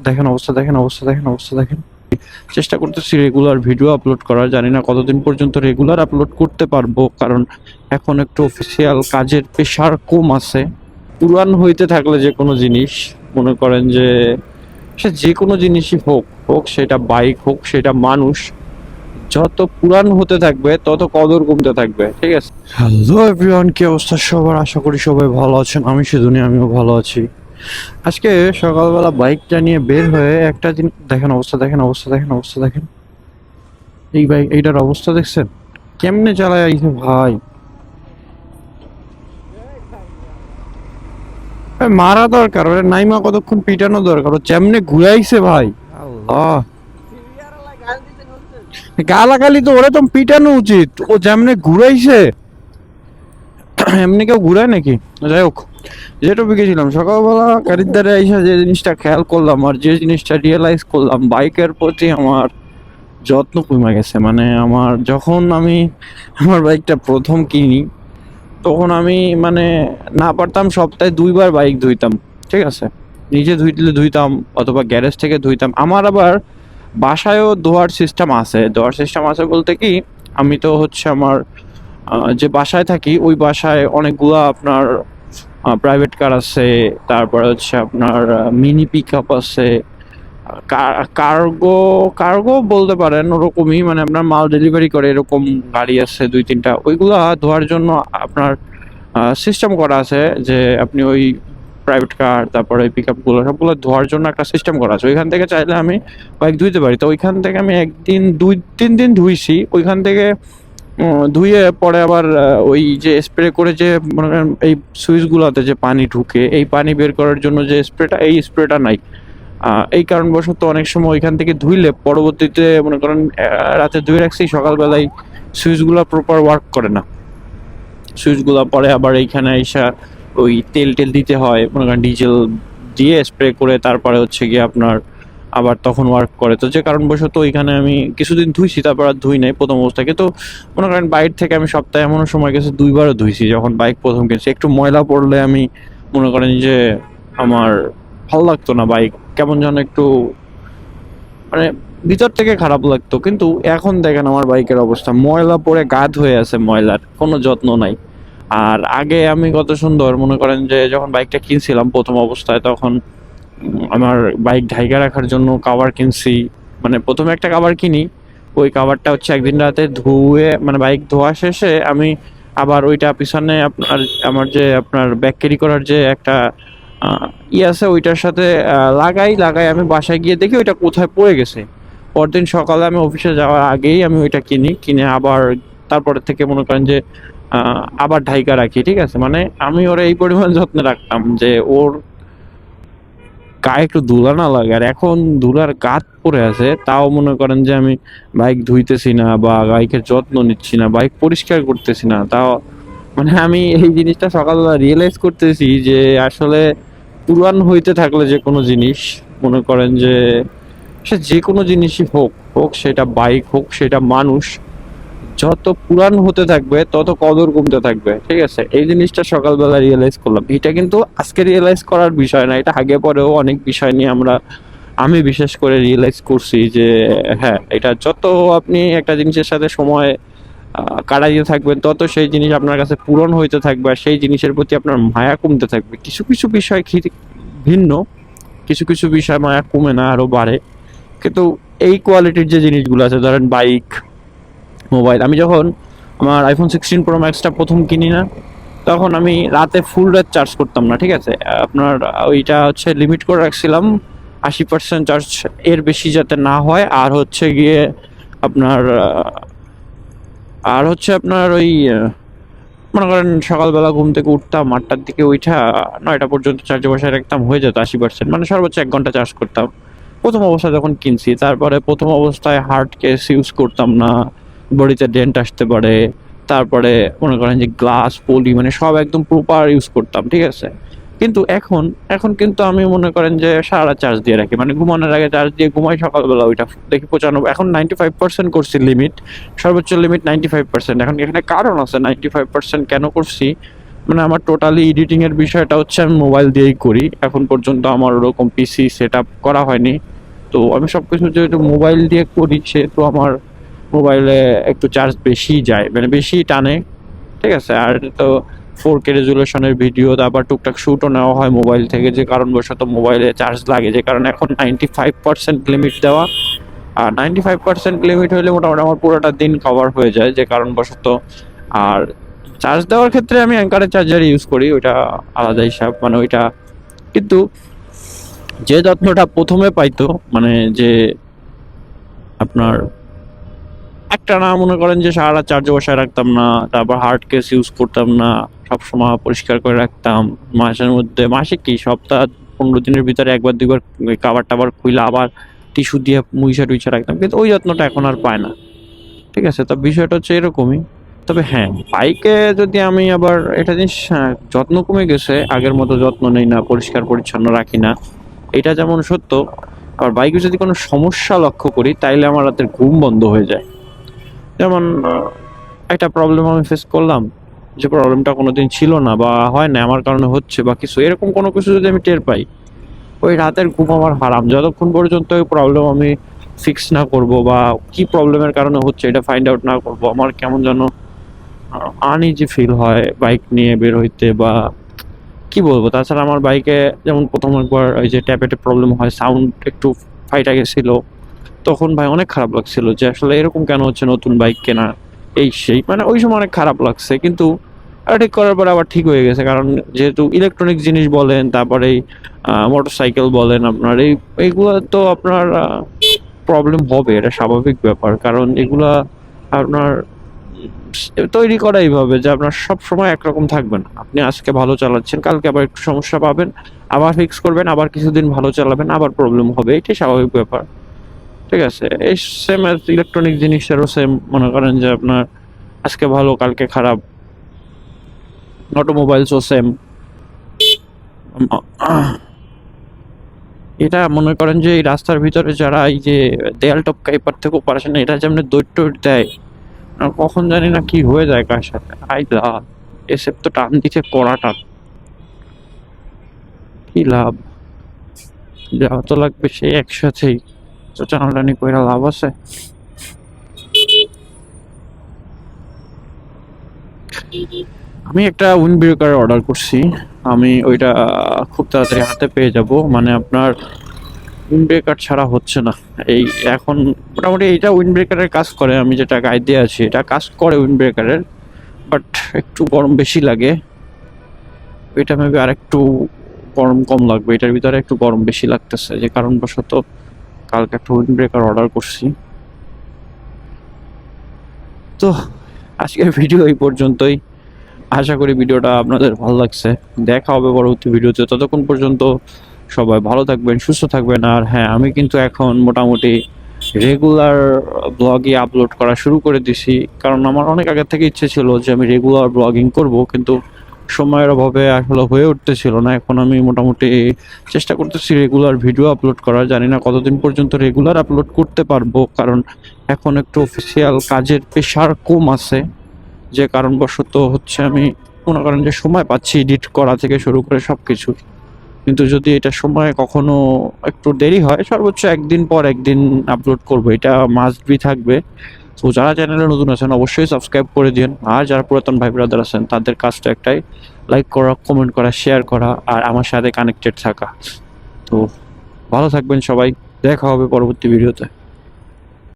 দেখেন অবস্থা, দেখেন অবস্থা, দেখেন অবস্থা, দেখেন। চেষ্টা করতেছি রেগুলার ভিডিও আপলোড করার, জানি না কতদিন পর্যন্ত রেগুলার আপলোড করতে পারবো, কারণ এখন একটু অফিসিয়াল কাজের প্রেশার কম আছে। পুরান হইতে থাকলে যে কোনো জিনিস, মনে করেন যে সে যে কোনো জিনিসই হোক হোক সেটা বাইক হোক সেটা মানুষ, যত পুরান হতে থাকবে তত কদর কমতে থাকবে, ঠিক আছে? হ্যালো এভরিওয়ান, কি অবস্থা সবার? আশা করি সবাই ভালো আছেন। আমি শুধু না, আমিও ভালো আছি। আজকে সকালবেলা বাইকটা নিয়ে বের হয়ে একটা দিন দেখেন অবস্থা, দেখেন অবস্থা, দেখেন অবস্থা, দেখেন। এই বাইক, এইটার অবস্থা দেখছেন কেমনে চালায় আইছে ভাই? এ মারা দরকার, ওরে নাইমা কতক্ষণ পিটানো দরকার, ও যেমনে ঘুরাইছে ভাই, আল্লাহ। গালাগালি তো, ওরে তো পিটানো উচিত, ও যেমনে ঘুরাইছে। এমনি কেউ ঘুরায় নাকি? যাই হোক, যে টপিকে ছিলাম, সকালবেলা গাড়ির ধারে এসে যে জিনিসটা খেয়াল করলাম আর যে জিনিসটা রিয়েলাইজ করলাম, বাইকের প্রতি আমার যত্ন কমে গেছে। মানে আমার যখন আমি আমার বাইকটা প্রথম কিনি, তখন আমি মানে না পারতাম সপ্তাহে 2 বার বাইক ধুইতাম, ঠিক আছে? নিজে ধুইলে ধুইতাম অথবা গ্যারেজ থেকে ধুইতাম। আমার আবার বাসায়ও ধোয়ার সিস্টেম আছে। ধোয়ার সিস্টেম আছে বলতে কি, আমি তো হচ্ছে আমার যে বাসায় থাকি ওই বাসায় অনেকগুলা আপনার প্রাইভেট কার আছে, তারপরে হচ্ছে আপনার মিনি পিক আপ আছে, কার্গো কার্গো বলতে পারেন ওরকমই, মানে আপনার মাল ডেলিভারি করে এরকম গাড়ি আছে 2-3টা। ওইগুলা ধোয়ার জন্য আপনার সিস্টেম করা আছে, যে আপনি ওই প্রাইভেট কার তারপরে পিক আপগুলো সবগুলো ধোয়ার জন্য একটা সিস্টেম করা আছে। ওইখান থেকে চাইলে আমি বাইক ধুইতে পারি। তো ওইখান থেকে আমি একদিন 2-3 দিন ধুইছি। ওইখান থেকে ধুয়ে পরে আবার ওই যে স্প্রে করে যে মনে করেন এই সুইচগুলোতে যে পানি ঢুকে, এই পানি বের করার জন্য যে স্প্রেটা, এই স্প্রেটা নাই। এই কারণবশত অনেক সময় ওইখান থেকে ধুইলে পরবর্তীতে মনে করেন রাতে ধুয়ে রাখছি, সকালবেলায় সুইচগুলো প্রপার ওয়ার্ক করে না। সুইচগুলো পরে আবার এইখানে এসে ওই তেল টেল দিতে হয়, মনে করেন ডিজেল দিয়ে স্প্রে করে, তারপরে হচ্ছে গিয়ে আপনার আবার তখন ওয়ার্ক করে। তো যে কারণবশত ওইখানে আমি কিছুদিন ধুইছি, তারপর আর ধুই নাই প্রথম অবস্থাকে। তো মনে করেন বাইর থেকে আমি সপ্তাহে এমনও সময় গেছে 2বারও ধুইছি। যখন বাইক প্রথম কিনছি, একটু ময়লা পড়লে আমি মনে করেন যে আমার ভালো লাগতো না, বাইক কেমন যেন একটু মানে ভিতর থেকে খারাপ লাগতো। কিন্তু এখন দেখেন আমার বাইকের অবস্থা, ময়লা পড়ে গাদ হয়ে আছে, ময়লার কোনো যত্ন নাই। আর আগে আমি কত সুন্দর, মনে করেন যে যখন বাইকটা কিনছিলাম প্রথম অবস্থায়, তখন আমার বাইক ঢাইকা রাখার জন্য কাভার কিনছি। মানে প্রথমে একটা কাভার কিনি, ওই কাভারটা হচ্ছে একদিন রাতে ধুয়ে, মানে বাইক ধোয়া শেষে আমি আবার ওইটা পিছনে আপনার আমার যে আপনার ব্যাক ক্যারি করার যে একটা ই আছে, ওইটার সাথে লাগাই আমি বাসায় গিয়ে দেখি ওইটা কোথায় পড়ে গেছে। পরদিন সকালে আমি অফিসে যাওয়ার আগেই আমি ওইটা কিনে আবার তারপরে থেকে মনে করেন যে আবার ঢাইকা রাখি, ঠিক আছে? মানে আমি ওরা এই পরিমাণ যত্নে রাখতাম যে ওর গায়ে একটু ধুলা না লাগে। আর এখন ধুলার গাদ পড়ে আছে, তাও মনে করেন যে আমি বাইক ধুইতেছি না বা বাইকের যত্ন নিচ্ছি না, বাইক পরিষ্কার করতেছি না। তাও মানে আমি এই জিনিসটা সকালবেলা রিয়েলাইজ করতেছি যে আসলে পুরান হইতে থাকলে যে কোনো জিনিস, মনে করেন যে সে যে কোনো জিনিসই হোক হোক সেটা বাইক হোক সেটা মানুষ, যত পুরান হতে থাকবে তত কদর কমতে থাকবে, ঠিক আছে? এই জিনিসটা সকালবেলা রিয়েলাইজ করলাম। এটা কিন্তু আজকে রিয়েলাইজ করার বিষয় না, এটা আগে পরেও অনেক বিষয় নিয়ে আমি বিশেষ করে রিয়েলাইজ করছি যে হ্যাঁ, এটা যত আপনি একটা জিনিসের সাথে সময় কাটাইতে থাকবেন, তত সেই জিনিস আপনার কাছে পূরণ হইতে থাকবে আর সেই জিনিসের প্রতি আপনার মায়া কমতে থাকবে। কিছু কিছু বিষয় ভিন্ন, কিছু কিছু বিষয় মায়া কমে না, আরো বাড়ে। কিন্তু এই কোয়ালিটির যে জিনিসগুলো আছে, ধরেন বাইক, মোবাইল, আমি যখন আমার iPhone 16 Pro Max টা প্রথম কিনি না, তখন আমি রাতে ফুল রাত চার্জ করতাম না, ঠিক আছে? আপনার ওইটা হচ্ছে লিমিট করে রাখছিলাম 80% চার্জ, এর বেশি যাতে না হয়। আর হচ্ছে গিয়ে আপনার আপনার ওই মনে করেন সকালবেলা ঘুম থেকে উঠতাম 8টার দিকে, উঠা 9টা পর্যন্ত চার্জে বসায় রাখতাম, হয়ে যেত 80%, মানে সর্বোচ্চ 1 ঘন্টা চার্জ করতাম প্রথম অবস্থায় যখন কিনছি। তারপরে প্রথম অবস্থায় হার্ড কেস ইউজ করতাম না, বডিতে ডেন্ট আসতে পারে। তারপরে মনে করেন যে গ্লাস পলি মানে সব একদম প্রপার ইউজ করতাম, ঠিক আছে? কিন্তু এখন এখন কিন্তু আমি মনে করেন যে সারা রাত চার্জ দিয়ে রাখি, মানে ঘুমানোর আগে চার্জ দিয়ে ঘুমাই, সকালবেলা ওইটা দেখি 95, এখন 95% করছি লিমিট, সর্বোচ্চ লিমিট 95%। এখন এখানে কারণ আছে 95% কেন করছি। মানে আমার টোটালি এডিটিং এর বিষয়টা হচ্ছে আমি মোবাইল দিয়েই করি। এখন পর্যন্ত আমার ওরকম পিসি সেট আপ করা হয়নি। তো আমি সবকিছু যেহেতু মোবাইল দিয়ে করি, সেহেতু আমার মোবাইলে একটু চার্জ বেশি যায়, মানে বেশি টানে। ঠিক আছে, আর তো 4K রেজুলেশনের ভিডিও, তারপর টুকটাক শ্যুটও নেওয়া হয় মোবাইল থেকে, যে কারণবশত মোবাইলে চার্জ লাগে, যে কারণে এখন 95% লিমিট দেওয়া। আর 95% লিমিট হলে মোটামুটি আমার পুরোটা দিন কভার হয়ে যায়, যে কারণবশত। আর চার্জ দেওয়ার ক্ষেত্রে আমি অ্যাঙ্কারের চার্জার ইউজ করি, ওইটা আলাদা হিসাব, মানে ওইটা। কিন্তু যে যত্নটা প্রথমে পাইতো, মানে যে আপনার একটা না মনে করেন যে সারা রাত চার্জে বসায় রাখতাম না, তারপর হার্ড কেস ইউজ করতাম না, সবসময় পরিষ্কার করে রাখতাম। মাসের মধ্যে, মাসে কি সপ্তাহ 15 দিনের ভিতরে একবার দুইবার কাবার টাবার খুইলে আবার টিস্যু দিয়ে মুইসা টুইসা রাখতাম, কিন্তু ওই যত্নটা এখন আর পায় না। ঠিক আছে, তো বিষয়টা হচ্ছে এরকমই। তবে হ্যাঁ, বাইকে যদি আমি আবার এটা জিনিস, হ্যাঁ, যত্ন কমে গেছে, আগের মতো যত্ন নেই না, পরিষ্কার পরিচ্ছন্ন রাখি না, এটা যেমন সত্য। আবার বাইকে যদি কোনো সমস্যা লক্ষ্য করি, তাইলে আমার রাতের ঘুম বন্ধ হয়ে যায়। যেমন একটা প্রবলেম আমি ফেস করলাম, যে প্রবলেমটা কোনোদিন ছিল না বা হয় না, আমার কারণে হচ্ছে বা কিছু এরকম কোনো কিছু যদি আমি টের পাই, ওই রাতের ঘুম আমার হারাম। যতক্ষণ পর্যন্ত ওই প্রবলেম আমি ফিক্স না করব, বা কি প্রবলেমের কারণে হচ্ছে এটা ফাইন্ড আউট না করব, আমার কেমন যেন আনইজি ফিল হয় বাইক নিয়ে বের হইতে, বা কি বলবো। তাছাড়া আমার বাইকে যেমন প্রথম একবার ওই যে ট্যাপেটে প্রবলেম হয়, সাউন্ড একটু ফাইটা গেছিল, তখন ভাই অনেক খারাপ লাগছিল যে আসলে এরকম কেন হচ্ছে, নতুন বাইক কেনা, এই সেই, মানে ওই সময় অনেক খারাপ লাগছে। কিন্তু ঠিক করার পর আবার ঠিক হয়ে গেছে, কারণ যেহেতু ইলেকট্রনিক জিনিস বলেন, তারপরে এই মোটরসাইকেল বলেন, আপনার এইগুলো তো আপনার প্রবলেম হবে, এটা স্বাভাবিক ব্যাপার। কারণ এগুলা আপনার তৈরি করা এইভাবে যে আপনার সব সময় একরকম থাকবে না। আপনি আজকে ভালো চালাচ্ছেন, কালকে আবার একটু সমস্যা পাবেন, আবার ফিক্স করবেন, আবার কিছুদিন ভালো চালাবেন, আবার প্রবলেম হবে, এটাই স্বাভাবিক ব্যাপার। ঠিক আছে, এই সেম ইলেকট্রনিক জিনিসেরও সেম, মনে করেন যে আপনার আজকে ভালো কালকে খারাপ, অটোমোবাইলসও সেম। এটা মনে করেন যে এই রাস্তার ভিতরে যারা এই যে দেয়াল টপকা এপার থেকে ওপার আসে না, এটা যেমন দৈত্য দেয়, আর কখন জানি না কি হয়ে যায় কার সাথে, আইলা এসব তো টান দিচ্ছে কড়া টান, কি লাভ, যাওয়া তো লাগবে সেই একসাথেই, তো টানাটানি কইরা লাভ আছে? আমি একটা উইন্ড ব্রেকার অর্ডার করছি, আমি ওইটা খুব তাড়াতাড়ি হাতে পেয়ে যাব। মানে আপনার উইন্ড ব্রেকার ছাড়া হচ্ছে না। এই এখন মোটামুটি এইটা উইন্ড ব্রেকারের কাজ করে, আমি যেটা গাইড দিয়ে আছি এটা কাজ করে উইন্ড ব্রেকারের, বাট একটু গরম বেশি লাগে। এটা মেবি আর একটু গরম কম লাগবে, এটার ভিতরে একটু গরম বেশি লাগতেছে, যে কারণবশত কালকে একটা উইন্ড ব্রেকার অর্ডার করছি। তো আজকের ভিডিও এই পর্যন্তই। আশা করি ভিডিওটা আপনাদের ভালো লাগছে। দেখা হবে পরবর্তী ভিডিওতে, ততক্ষণ পর্যন্ত সবাই ভালো থাকবেন, সুস্থ থাকবেন। আর হ্যাঁ, আমি কিন্তু এখন মোটামুটি রেগুলার ব্লগই আপলোড করা শুরু করে দিছি, কারণ আমার অনেক আগে থেকে ইচ্ছে ছিল যে আমি রেগুলার ব্লগিং করব, কিন্তু সময়ের অভাবে আসলে হয়ে উঠতেছিল না। এখন আমি মোটামুটি চেষ্টা করতেছি রেগুলার ভিডিও আপলোড করার, জানি না কতদিন পর্যন্ত রেগুলার আপলোড করতে পারবো, কারণ এখন একটু অফিসিয়াল কাজের প্রেশার কম আছে, যে কারণবশত হচ্ছে আমি মনে করেন যে সময় পাচ্ছি এডিট করা থেকে শুরু করে সব কিছু। কিন্তু যদি এটা সময় কখনো একটু দেরি হয়, সর্বোচ্চ একদিন পর একদিন আপলোড করবো, এটা মাস্ট বি থাকবে। তো যারা চ্যানেলে নতুন আছেন অবশ্যই সাবস্ক্রাইব করে দিন, আর যারা পুরাতন ভাই ব্রাদার আছেন তাদের কাজটা একটাই, লাইক করা, কমেন্ট করা, শেয়ার করা, আর আমার সাথে কানেক্টেড থাকা। তো ভালো থাকবেন সবাই, দেখা হবে পরবর্তী ভিডিওতে।